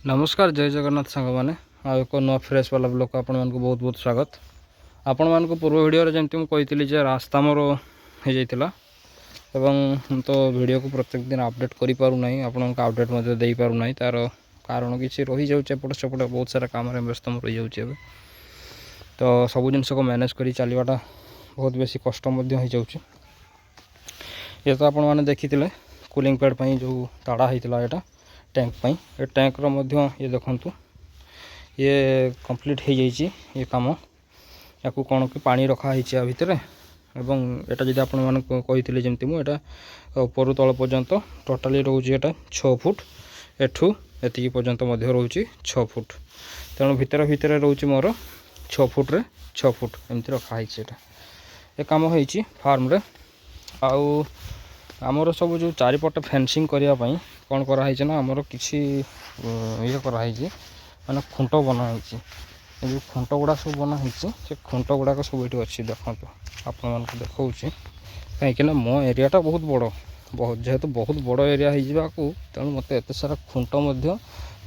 नमस्कार जय जगन्नाथ सांग मैंने एक नुआ फ्रेश वाला ब्लॉग को आपण बहुत बहुत स्वागत। आपण मान पूर्व वीडियो जमी मुझे कही रास्ता मोर हो जाता एवं तो वीडियो को प्रत्येक दिन अपडेट कर पारना आपण अपडेट दे पारना तार कारण किसी रही जाऊँच एपट सेपट बहुत सारा काम व्यस्त रही जाऊँगी तो सब जिनस को मैनेज कर चलवाटा बहुत बेसी कष्ट हो जाऊँगी। ये तो आपण मैंने देखी कूलिंग पैड जो ताड़ा होता यहाँ टैंक पाई ये टैंक रो मध्य ये देखंतु ये कंप्लीट हो जाइए ये काम या कौन कि पानी रखा है भितर एवं एटा जदि आपण मान कही जमती मुझे ऊपर तल पर्यंत टोटाली रोचे यहाँ 6 फुट एठू एति पर्यंत रोचे 6 फुट तेणु भितर भितर रोचे मोर 6 फुट रे 6 फुट एमती रखाई ये कम हो फार्म रे आउ आमर सब जो चारिपट फेंसिंग करने कौन कराई ना आमर किसी ये कराई माने खुंट बनाई जो खुंट गुड़ा सब बनाई से खुंट गुड़ाक सब ये अच्छी देखो आपण मान देखा कहीं मो एरियाटा बहुत बड़ जेहेतु बहुत बड़ एरिया हो तेणु मत एत सारा खुंट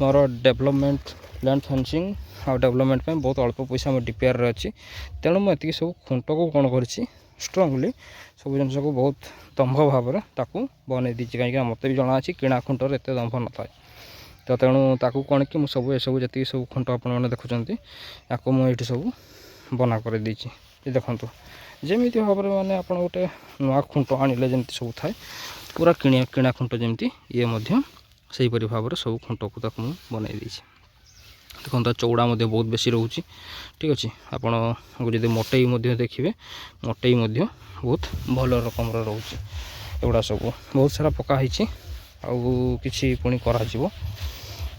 मोर डेवलपमेंट लैंड फेंसिंग और डेवलपमेंट बहुत अल्प पैसा डिपेयर अच्छी तेणु मुझे सब खुंट को कौन कर स्ट्रंगली सब जिन को बहुत दम्भ भाव में बनई दी कहीं मत भी जना अच्छी किणा खुंटर एत दम्भ न था तो तेणु ताकू कौन कि सब सब जी सब खुंट आपने देखुं या मुझे सब बना कर ये देखूँ जमी भाव में मैंने आप गोटे नुआ खुंट आनिले जमी सब थाए पूरा किणा खुंट जमी ये से भाव में सब खुंट को बनई दी देखो चौड़ा बहुत बेसी रोचे ठीक अच्छे आपड़ जब मोटई देखिए मोटई बहुत भल रकम रोचे एगुड़ा सब बहुत सारा पकाई कि पुणी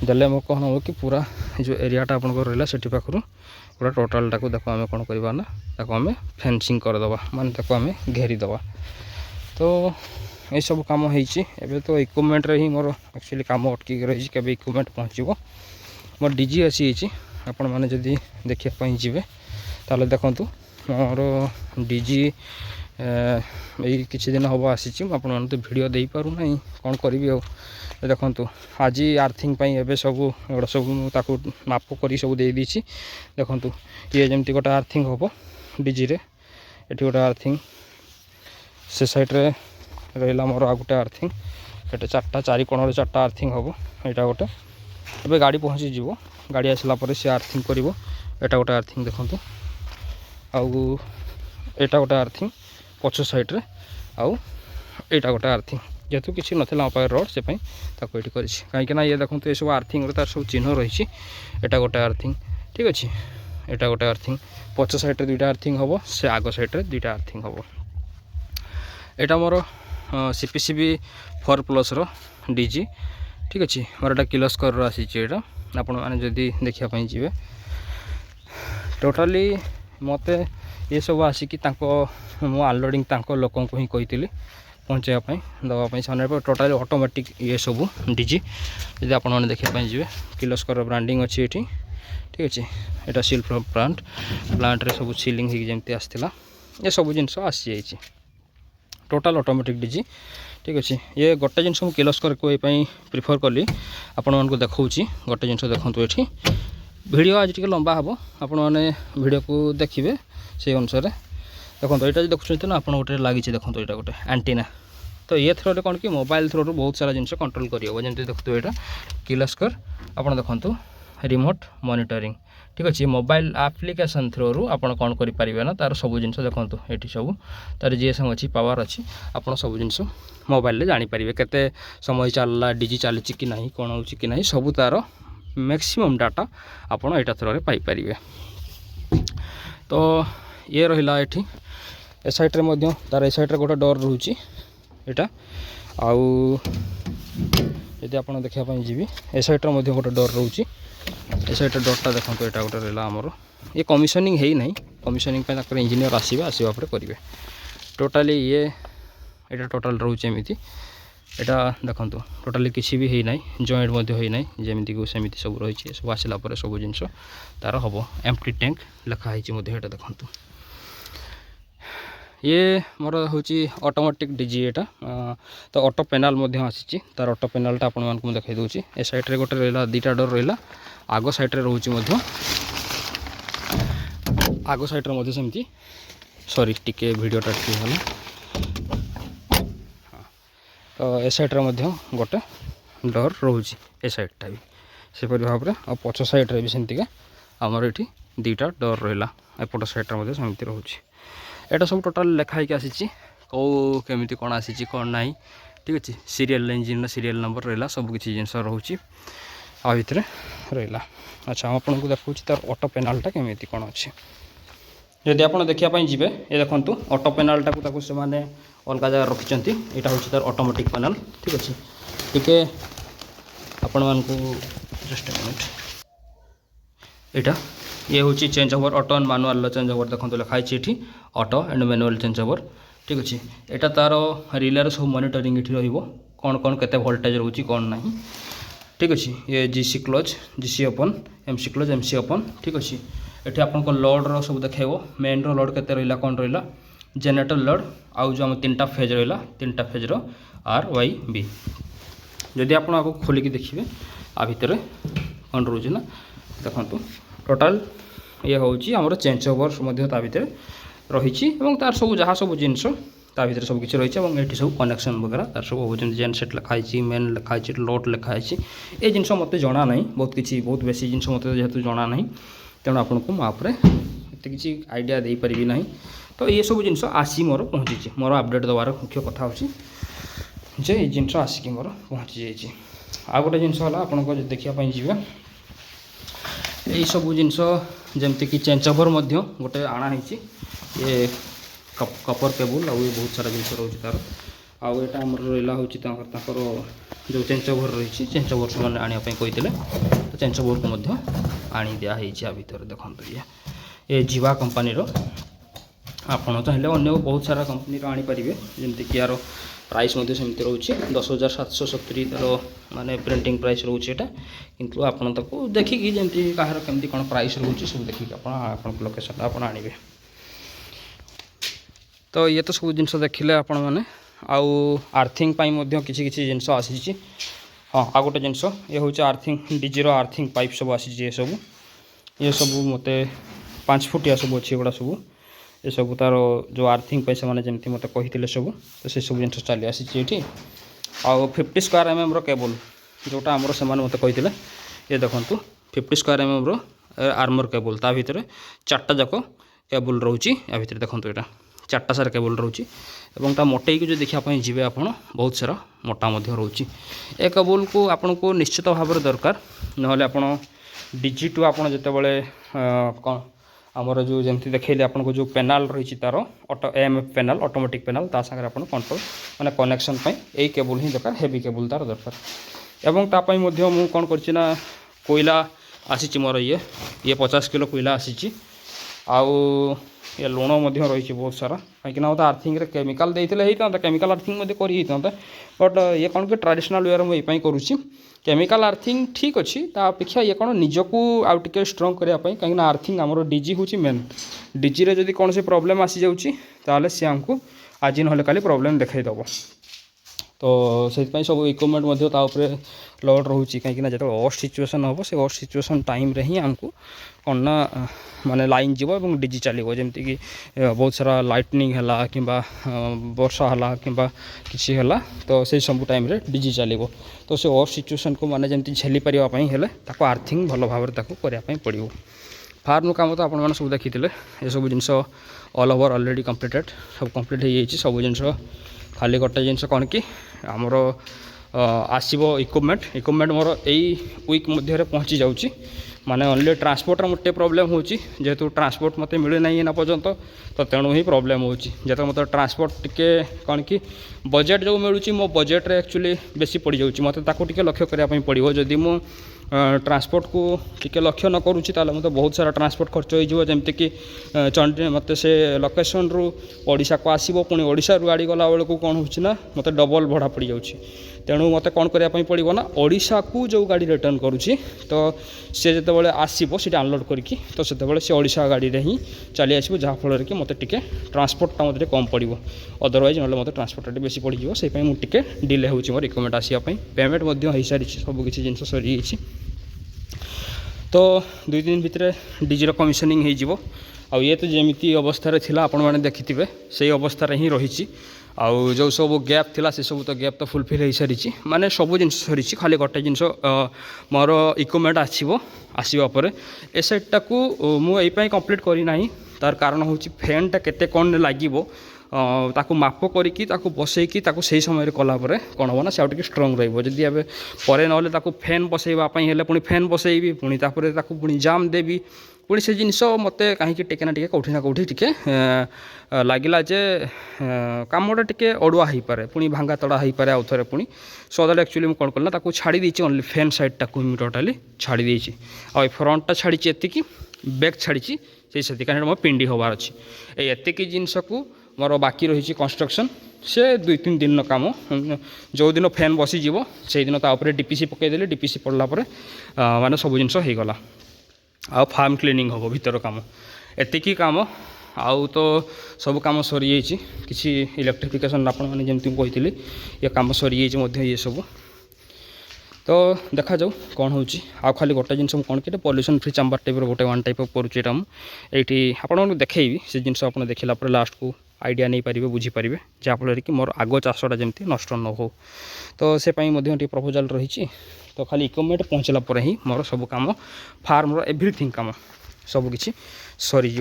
देले मो कौन हो कि पूरा जो एरियाटा आप रहा से पाखु पूरा टोटालटा को देखो आम कौन करवा ना आम फेंसिंग करदे माने आम घेरीदे तो ये सब कम हो तो इक्विपमेंट ही मोर एक्चुअली कम अटक रही है इक्विपमेंट पहुँचो मोर डीजी आसी आपण मैंने जदि देखापी जी ताले देखूँ मोर डीजी यही किसी दिन हम आसी आप तो वीडियो दे पारूना कौन करी देखूँ आज आर्थिंग एवं सब एगुड़ा सब माप कर सब दे दी देखूँ ये जमी गोटे आर्थिंग हम डीजी रे ये गोटे आर्थिंग से साइड्रे रहा मोर आ गोटे आर्थिंग ये चार कोण चार्टा आर्थिंग हम यहाँ गोटे ए गाड़ी पहुँची जीव गाड़ी आसला सी आर्थिंग कर एटा गोटे आर्थिंग देखूँ आउ एटा गोटे आर्थिंग पछ साइड्रे आउ एटा गोटे आर्थिंग जेहेतु किसी नाला पाखे रड से ये कहीं ये देखो ये सब आर्थिंग तार सब चिन्ह रही एटा गोटे आर्थिंग ठीक अच्छे एटा गोटे आर्थिंग पछ साइड्रे दुईटा आर्थिंग हम से आग साइड्रे दुईटा आर्थिंग हम एटा मोर सीपीसीबी 4+ रो डीजी ठीक अच्छे मोर एटा किलोस्कर आसी आपण मैंने जदि देखापी जी टोटाली मत ये सब आसिक मु अनलोडिंग लोक ही कही पहुँचापी दवापाई से टोटाली ऑटोमेटिक ये सब डीजी जब आप देखापी जी किलोस्कर ब्रांडिंग अच्छी ये ठीक अच्छे यहाँ सिल प्लांट रे सब सिलिंग जमी आसाला ये सब जिनस आसी जाइए टोटाल ऑटोमेटिक डीजी ठीक अच्छे ये गोटे जिन मुझे किलोस्कर को प्रिफर कली आपण मानक देखा गोटे जिन देखूँ ये वीडियो आज टे लंबा हम आपण मैंने वीडियो को देखिए से अनुसार देखो यहाँ देखुं ना आप गोटे लगी देखो यहाँ गोटे एंटीना तो ये थ्रो कौन कि मोबाइल थ्रो बहुत सारा जिन कंट्रोल करमी देखते यहाँ किलोस्कर आप देखो रिमोट मॉनिटरिंग ठीक अच्छे मोबाइल एप्लिकेशन थ्रो आप कौन करें ना तार सब जिन देखो ये सब तार जीएसएम अच्छी पावर अच्छी आप सब जिन मोबाइल जानीपर केते समय चलला डीजी चली कि ना कौन हो कि ना सब तार मैक्सिमम डाटा आपड़ यहाँ थ्रो पाइपर तो ये रहा ये ए साइड्रे तार ए साइड्रे गोटे डोर रोचे यहाँ आउ यदि आप देखापी जी ए साइड्रे गोटे डोर रोचे ए साइड डोरटा देखो यहाँ गोटे रहा आमर ये कमिशनिंग है ना कमिशनिंग इंजीनियर आसवा करेंगे टोटाली ये यहाँ टोटाल रोचे एमती यहाँ देखो टोटाली किसी भी है ना जॉइंट होना जमीती को सेमती सब रही सब आसला सब जिन तार हम एम्प्टी टैंक लिखाई यहाँ देखो ये मोर हूँ ऑटोमेटिक डीजी एटा तो ऑटो पेनाल आसी तार ऑटो पेनालटा आपण मानक देखा दूसरी ए साइड्रे गोटे रहा दुटा डोर रहा आग साइड्रे रोचे आग साइड्रे सेमती सॉरी टिके वीडियोटा टिके है तो ए साइड्रे गोटे डोर रोचे ए साइडटा भी सेपरी भाव में आ पछ साइड्रे भी सेमतिका आमर ये दुटा डोर रहा एपट साइड्रे सेमती रोचे एटा सब टोटाल लिखाई आसी कौ केमी कौन आसी कौन ना ठीक अच्छे सीरियल इंजिन सीरियल नंबर रहा सबकि जिनस रोचे आ भितर रहा अच्छा आपको देखा तार ऑटो पेनाल्टा केमी कौन अच्छे जदि आप देखापी जी ये देखो ऑटो पेनाल्टा से अलग जगह रखिंट यहाँ हूँ तार ऑटोमेटिक पेनाल ठीक अच्छे टिके आपण मानक जस्ट मिनट यहाँ ये हूँ change over auto and manual change over देखो लिखाई ये auto and manual change over ठीक अच्छे यहाँ तार रिले सब मॉनिटरिंग ये कौन कौन केते वोल्टेज रोचे कौन ना ठीक अच्छे ये GC close GC open MC close MC open ठीक अच्छे ये आपको लोड सब देखो मेन रो लोड केते रहा कौन रहा जेनेरेटर लोड आउ जो आम 3टा फेज रहा 3टा फेज्र आर वाई बी जदि आप खोलिकी देखिए आ भितर कौन रोचे ना देखो टोटाल ये हूँ आमर चेंज ओवर ता भितर रही तार सब जहाँ सब जिनस ता भितर सब किसी रही है ये सब कनेक्शन वगैरह तार सब हो जेन सेट लिखाई मेन लिखाई लोड लिखाई ये जिनस मत जना ना बहुत किसी बहुत बेसी जिनस मत जेहेतु जना ना तेणु आपन को मुझे एत किसी आइडिया दे पारि ना तो ये सब जिनस आसी मोर पहुँची मोर अपडेट देवार मुख्य कथा हो जे जिनस आसिक मोर पहुँची जाइए आ गोटे जिनस आपको देखापी जी यही सब जिनस जमती कि चेंज ओवर गोटे आना ये कपर केबुल आ बहुत सारा जिनस रोचे तार आउ यहाँ आम रहा हूँ जो चेंज ओवर रही चेंज ओवर से आने कही तो चेंज ओवर को आनी दिखाई आ भर देखो ये जीवा कंपनी आपड़ चाहिए अन्य बहुत सारा कंपनी आनीपारे जमीक यार प्राइस सेमती रोचे 10,770 तार माने प्रिंटिंग प्राइस रोचे यहाँ किंतु आपड़ ताको देखिकी जमी कहार केमती कौन प्राइस रोचे सब देखिए आप लोकेशन आप आने तो ये तो सब जिनस देखिले आपण मैंने आउ आर्थिंग किसी किसी जिनस आसी हाँ आ गोटे जिनस ये हूँ आर्थिंग डीजी आर्थिंग पाइप सब आसी ये सब मत 5 फुटिया सब अच्छी गुड़ा सब ये सब तार जो आर्थिंग पैसा मैंने जमी मत कही सब तो से सब जिन चली आसी ये आउ 50 स्क्वायर एमएम केबल जोटा आमर से मत कही ये देखो 50 स्क्वायर एमएम आर्मर केबल ता भितर 4टा जाक केबल रोचे या भितर देखो यहाँ 4टा सारा केबल रोचे और ता मोटे जो देखापी जी आप बहुत सारा मोटा रोचे ए केबल को आपन को निश्चित भाव में दरकार ना आप डीजी टू आप जिते कौन आमर जो जमी देखिए आपको जो पेनाल रही तार auto AMF penal automatic penal ता सागर आप कंट्रोल माने कनेक्शन यही केबल ही दरकार हेवी केबल तार दरकार एवं तापाई मु कौन करना कोयला आसी मोर ये 50 किलो कोयला आसी आउ ये लुण रही बहुत सारा कहीं आर्थिंग केमिकल देते होता केमिकल आर्थिंग कर बट ये कौन कि ट्रेडिशनल वे मुझे करुँची केमिकल आर्थिंग ठीक अच्छी अपेक्षा ये कौन निजक आउ टे स्ट्रंग करने कहीं आर्थिंग आमर डीजी हूँ मेन डीजी रे जदि कौन से प्रॉब्लम आसी जाऊँगी सी आमको आज ना काली प्रॉब्लम देखईदेव तो से सब इक्विपमेंट लोड रोचे कहीं जो ऑफ सिचुएसन हम से ऑफ सिचुएसन टाइम रे ही आमको कौन ना माने लाइन जीव और डीजी चलो जमती कि बहुत सारा लाइटनिंग है कि वर्षा है कि किसी है तो से सब टाइम रे डीजी चलो तो से ऑफ सिचुएसन को माने जमती झेली पारिबापी हेले ताको आर्थिंग भल भाव करने पड़ो फार्म काम तो आपने सब देखी ये सब जिनस ऑल ओवर ऑलरेडी कंप्लीटेड सब कंप्लीट हो जाइए सब जिनस खाली गोटे जिनस कौन कि आमर आसो इक्विपमेंट मोर यही वीक मध्य पहुँची जाऊँगी माने ओनली ट्रांसपोर्टर मोटे प्रॉब्लम होची जेहेतु ट्रांसपोर्ट मत मिले ना ना पर्यंत तो तेणु ही प्रॉब्लम होची जेत मत ट्रांसपोर्ट टिके कौन कि बजेट जो मिलूँ मो बजेट रे एक्चुअली बेसी पड़ जाऊँगी मत ताको टिके लक्ष्य करने पड़ो जदि मु ट्रांसपोर्ट को टिके लक्ष्य न करूँ ताले मत बहुत सारा ट्रांसपोर्ट खर्च हो जमीक चंडी मत से लोकेशन रु ओडिशा को आसो पुणी ओडिशा रु गाड़ी गला बेलू कौन होना मत डबल भड़ा पड़ जाऊँगी तेणु मत कौन करने पड़ो ना ओडिशा को जो गाड़ी रिटर्न करुँची तो सी जो आसो सी अनलोड करके तो से ओडिशा गाड़ी में ही चली आसो जहाँफल कि मत टिके ट्रांसपोर्टा मत कम पड़ो अदरवाइज ना मत ट्रांसपोर्टा बेसी पड़ जाए मुझे डिले हो मोर रिकमेंड आसापी पेमेंट हो सारी सब किसी जिन सरी तो 2 दिन भितर डीजी कमिशनिंग हो ये तो जमी अवस्था थिला आपण मैंने देखिथे से अवस्था ही रही आउ जो सब गैप थिला से सब तो गैप तो फुलफिल हो सारी माने सब जिन सरी खाली गोटे जिन मोर इक्विपमेंट आसवापर ए सेटा को मुझे कंप्लीट करना तार कारण हूँ फैनटा केते कौन लगे ताकू माप करके बसैकी से समय कलापर कौन हम ना से आगे स्ट्रंग रही पर ना फैन बसैवाई पुणी फैन बसैबी पुणी पुणी जाम देवी पुणी से जिनस मत कहीं टिके टे कौटी ना कौटी टिके लगिला जे कमटा टिके अड़ुआ हो पाए पुणी भांगा तड़ा हो पाए आउ थे पुणी सो दैट एक्चुअली मुझे कौन कल छाड़ी देती ओनली फैन साइडटा को टोटाली छाड़ी देती आ फ्रंटटा छाड़ी एति बैक छाड़ी से कहीं मो पिंडी हबार अच्छी एतिक जिनस को मोर बाकी रही कंस्ट्रक्शन से 2-3 दिन काम जो दिन फैन बसीज से दिन डीपीसी पकईदेली डीपीसी पड़ला माने सब जिनस हो गला आ फार्म क्लीनिंग हम भीतर काम एतिकी काम आउ तो सब काम सरी जाइए किसी इलेक्ट्रिफिकेशन आपने जमी कही ये कम सरी जाइए ये सब तो देखा जाऊ कौन हो खाली गोटे जिन कौन कि पॉल्यूशन फ्री चैम्बर टाइप गोटे वन टाइप करुँचा मुझे आपको देखी से जिन आप देखला लास्ट को आइडिया नहीं पारे बुझीपारे जहाँफल कि मोर आग चाषटा जमी नष्ट न हो तो से प्रपोजाल रही तो खाली इक्विपमेंट पहुँचला पर ही मोर सब कम फार्म एवरीथिंग कम सबकि सरीज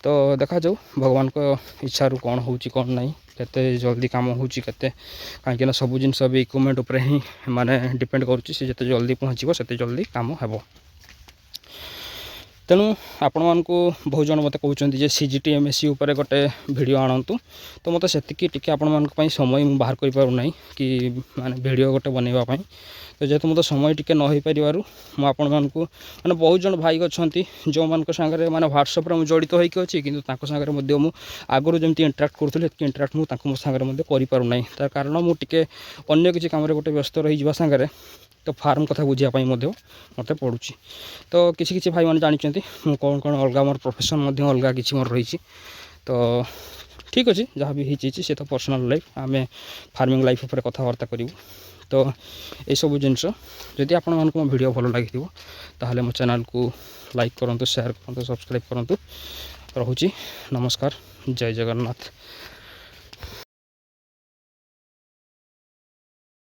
तो देखा जाऊ भगवान को इच्छा रू कौन हो कौन नहीं केते जल्दी काम हो कहीं सब जिन इक्विपमेंट उपर ही माने डिपेंड करुच्ची से जिते जल्दी पहुँचो से जल्दी काम हेब तेणु आपण मानू बहुत जन मत कहते सीजीटी एमएससी उपर गोटे वीडियो आणतु तो मत से आपण मान समय मुझे बाहर कर कि माने वीडियो गोटे बनवाई तो जेहेतु मत समय टिके न हो पार मुझे माने बहुत जन भाई अच्छा जो मान सागर मैंने व्हाट्सअप में जड़ित होगी अच्छी कि मुझे आगुरी जमी इंटराक्ट करूँ इंटराक्ट मुझे मो सागर करना तार कारण मुझे अन्य किसी काम गोटे व्यस्त रही सागर तो फार्म कथा बुझापी मत पड़ू तो किसी भाई मैंने जानते कौन कौन अलग मोर प्रोफेशन अलग किसी मोर रही तो ठीक अच्छे जहाँ भी होती से तो पर्सनल लाइफ आम फार्मिंग लाइफ उपर कथबार्ता करूँ तो ये सब जिनस जदि आपण मानक मो वीडियो भल लगी ताहले मो चैनल को लाइक करूँ शेयर करूँ सब्सक्राइब करूँ रोची नमस्कार जय जगन्नाथ।